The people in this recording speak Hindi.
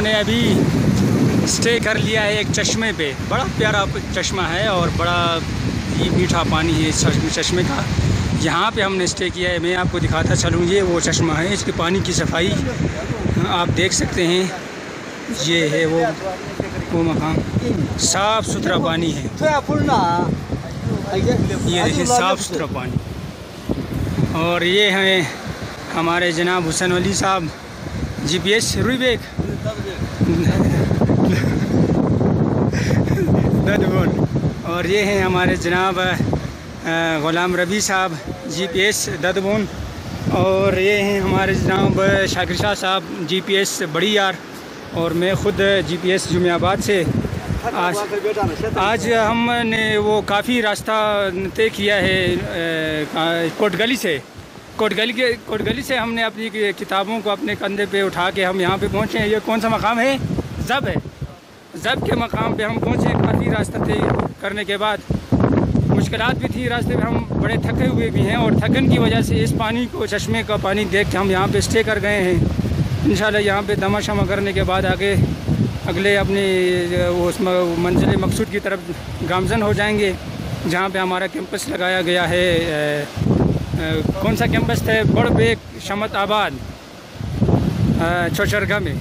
हमने अभी स्टे कर लिया है एक चश्मे पे। बड़ा प्यारा चश्मा है और बड़ा ही मीठा पानी है इस चश्मे का। यहाँ पे हमने स्टे किया है। मैं आपको दिखाता चलूँ, ये वो चश्मा है। इसके पानी की सफाई आप देख सकते हैं। ये है वो मकाम, साफ़ सुथरा पानी है। ये देखिए साफ़ सुथरा पानी। और ये हैं हमारे जनाब हुसैन वली साहब, GPS रुईबेक और ये हैं हमारे जनाब ग़ुलाम रबी साहब, GPS ददबोन। और ये हैं हमारे जनाब शाकिर शाह साहब, GPS बड़ी यार। और मैं ख़ुद GPS जुमियाबाद से। आज हमने वो काफ़ी रास्ता तय किया है कोटगली से हमने अपनी किताबों को अपने कंधे पे उठा के हम यहाँ पे पहुँचे हैं। ये कौन सा मकाम है? ज़ब है। ज़ब के मकाम पे हम पहुँचे। काफ़ी रास्ता तय करने के बाद मुश्किलात भी थी रास्ते में, हम बड़े थके हुए भी हैं। और थकन की वजह से इस पानी को, चश्मे का पानी देख के हम यहाँ पे स्टे कर गए हैं। इंशाल्लाह यहाँ पे दमा शमा करने के बाद आगे अगले अपनी उस मंजिल मकसूद की तरफ गामजन हो जाएंगे, जहाँ पे हमारा कैंपस लगाया गया है। कौन सा कैंपस है? बड़बेक शमत आबाद चौचरगा में।